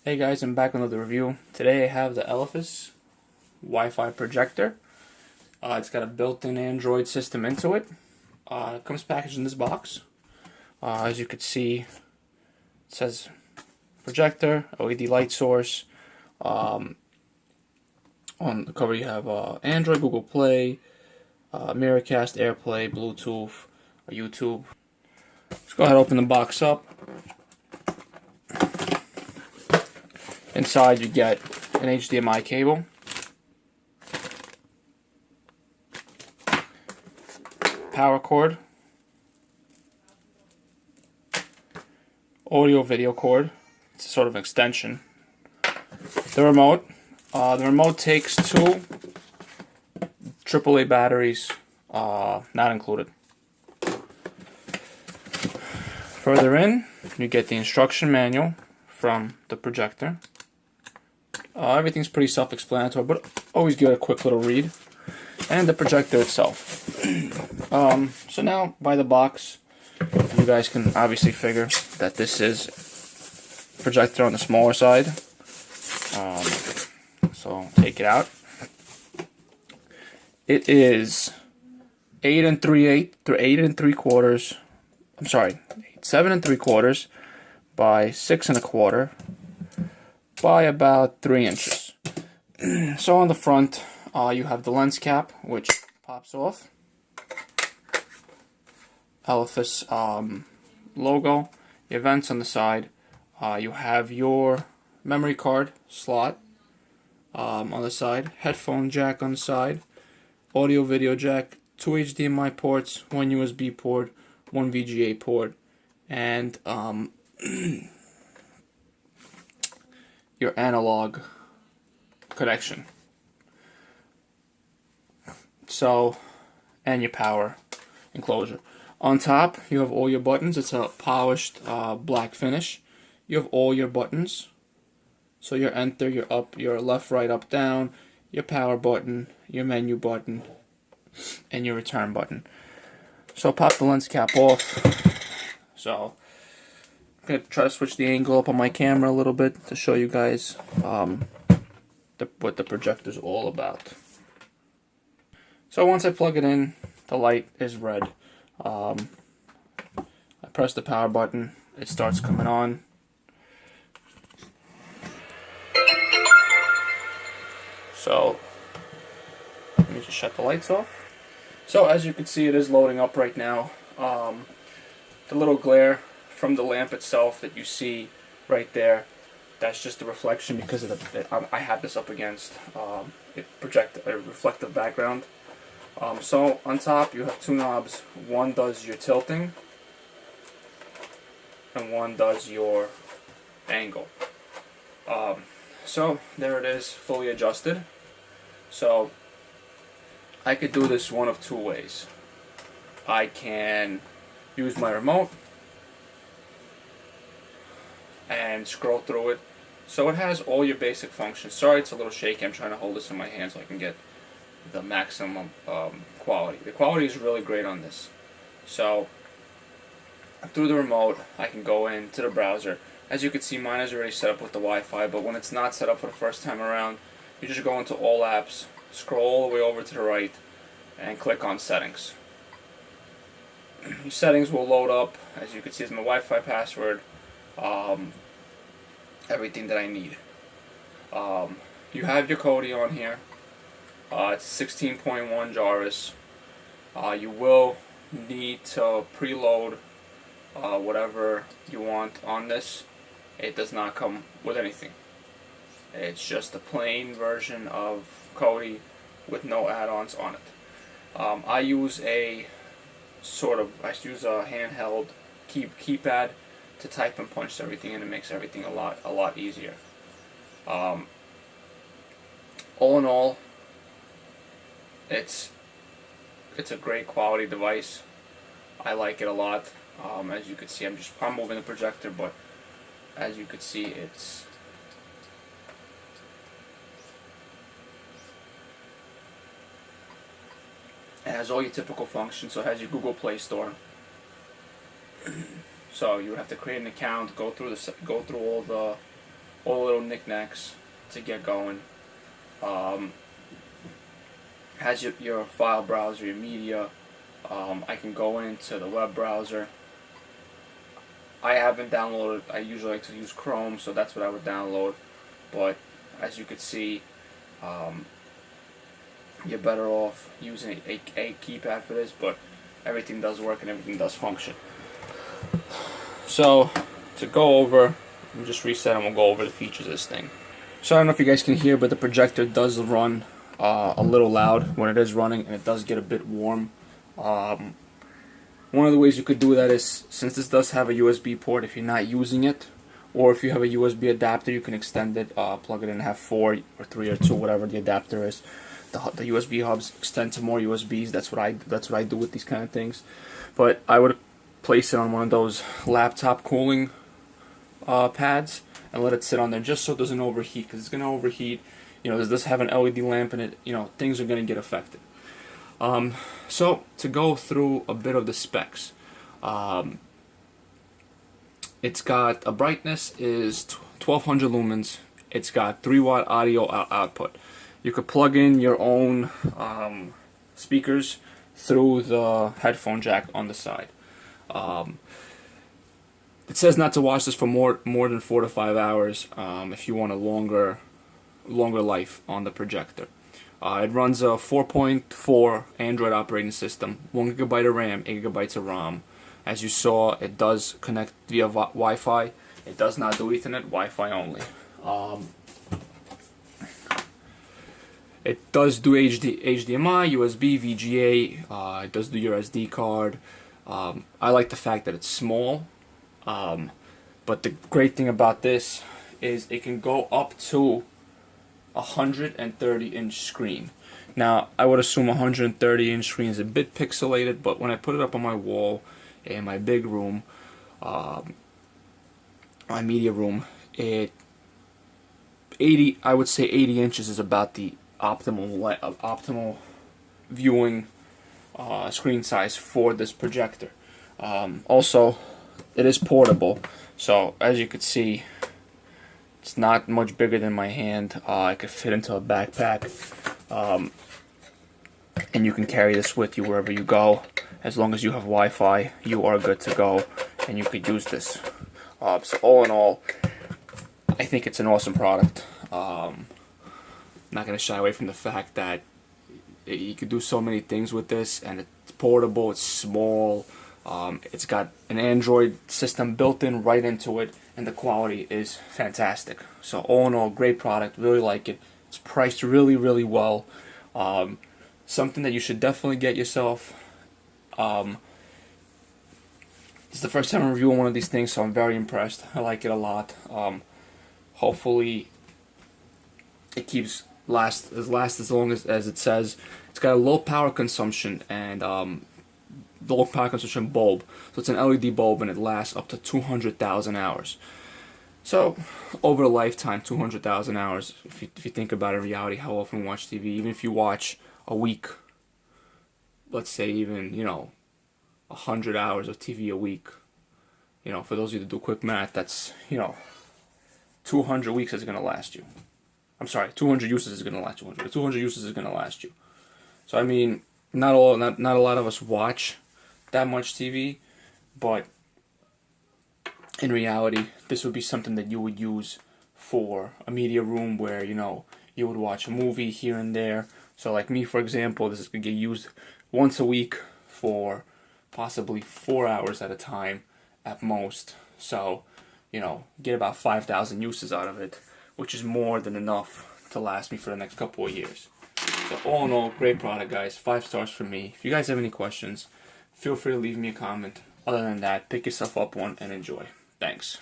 Hey guys, I'm back with another review. Today I have the ELEPHAS Wi-Fi projector. It's got a built-in Android system into it. It comes packaged in this box. As you can see, it says projector, LED light source. On the cover you have Android, Google Play, Miracast, AirPlay, Bluetooth, YouTube. Let's go ahead and open the box up. Inside you get an HDMI cable, power cord, audio video cord, it's a sort of an extension, the remote takes two AAA batteries, not included. Further in, you get the instruction manual from the projector. Everything's pretty self-explanatory, but always give it a quick little read. And the projector itself. So now, by the box, you guys can obviously figure that this is projector on the smaller side. So take it out. It is 7 3/4 by 6 1/4 by about 3 inches. So on the front, you have the lens cap, which pops off. ELEPHAS logo, your vents on the side. You have your memory card slot on the side, headphone jack on the side, audio video jack, 2 HDMI ports, 1 USB port, 1 VGA port, and your analog connection. So, and your power enclosure. On top, you have all your buttons. It's a polished black finish. You have all your buttons. So your enter, your up, your left, right, up, down, your power button, your menu button, and your return button. So pop the lens cap off. So I'm going to try to switch the angle up on my camera a little bit to show you guys what the projector is all about. So once I plug it in, the light is red. I press the power button, it starts coming on. So let me just shut the lights off. So as you can see, it is loading up right now. The little glare from the lamp itself that you see right there, that's just a reflection because of I have this up against a reflective background. So on top you have two knobs. One does your tilting and one does your angle. So there it is, fully adjusted. So I could do this one of two ways. I can use my remote and scroll through it. So it has all your basic functions. Sorry it's a little shaky, I'm trying to hold this in my hand so I can get the maximum quality. The quality is really great on this. So through the remote I can go into the browser. As you can see, mine is already set up with the Wi-Fi, but when it's not set up for the first time around, you just go into all apps, scroll all the way over to the right, and click on settings. Your settings will load up. As you can see, it's my Wi-Fi password, everything that I need. You have your Kodi on here. It's 16.1 Jarvis. You will need to preload whatever you want on this. It does not come with anything. It's just a plain version of Kodi with no add-ons on it. I use a handheld keypad to type and punch everything in. It makes everything a lot easier. All in all, it's a great quality device. I like it a lot. As you can see, I'm moving the projector, but as you can see, it has all your typical functions. So it has your Google Play Store. So you would have to create an account, go through all the all the little knickknacks to get going. Has your file browser, your media. I can go into the web browser. I haven't downloaded, I usually like to use Chrome, so that's what I would download. But as you can see, you're better off using a keypad for this, but everything does work and everything does function. So, to go over, let me just reset and we'll go over the features of this thing. So I don't know if you guys can hear, but the projector does run a little loud when it is running, and it does get a bit warm. One of the ways you could do that is, since this does have a USB port if you're not using it, or if you have a USB adapter, you can extend it, plug it in and have 4 or 3 or 2, whatever the adapter is. The USB hubs extend to more USBs. That's what I do with these kind of things. But I would place it on one of those laptop cooling pads and let it sit on there just so it doesn't overheat, because it's going to overheat. You know, this does have an LED lamp in it. You know, things are going to get affected. So to go through a bit of the specs, it's got a brightness is 1200 lumens. It's got 3-watt audio output. You could plug in your own speakers through the headphone jack on the side. It says not to watch this for more than 4 to 5 hours if you want a longer life on the projector. It runs a 4.4 Android operating system, 1 GB of RAM, 8 GB of ROM. As you saw, it does connect via Wi-Fi. It does not do Ethernet, Wi-Fi only. It does do HDMI, USB, VGA. It does do your SD card. I like the fact that it's small. But the great thing about this is it can go up to 130-inch screen. Now, I would assume 130-inch screen is a bit pixelated, but when I put it up on my wall in my big room, my media room, I would say 80 inches is about the optimal viewing screen size for this projector. Also, it is portable, so as you can see, it's not much bigger than my hand. I could fit into a backpack, and you can carry this with you wherever you go. As long as you have Wi-Fi, you are good to go, and you could use this. So all in all, I think it's an awesome product. I'm not going to shy away from the fact that you could do so many things with this, and it's portable, it's small. It's got an Android system built in right into it, and the quality is fantastic. So all in all, great product, really like it. It's priced really, really well. Something that you should definitely get yourself. It's the first time I'm reviewing one of these things, so I'm very impressed. I like it a lot. Hopefully it keeps last as long as it says. It's got a low power consumption and the low power consumption bulb. So it's an LED bulb and it lasts up to 200,000 hours. So over a lifetime, 200,000 hours. If you think about it in reality, how often we watch TV, even if you watch a week, let's say even 100 hours of TV a week. For those of you that do quick math, that's 200 weeks is going to last you. I'm sorry, 200 uses is going to last you. 200 uses is going to last you. So I mean, not a lot of us watch that much TV, but in reality, this would be something that you would use for a media room where you would watch a movie here and there. So like me, for example, this is going to get used once a week for possibly 4 hours at a time at most. So get about 5,000 uses out of it, which is more than enough to last me for the next couple of years. So all in all, great product, guys. 5 stars for me. If you guys have any questions, feel free to leave me a comment. Other than that, pick yourself up one and enjoy. Thanks.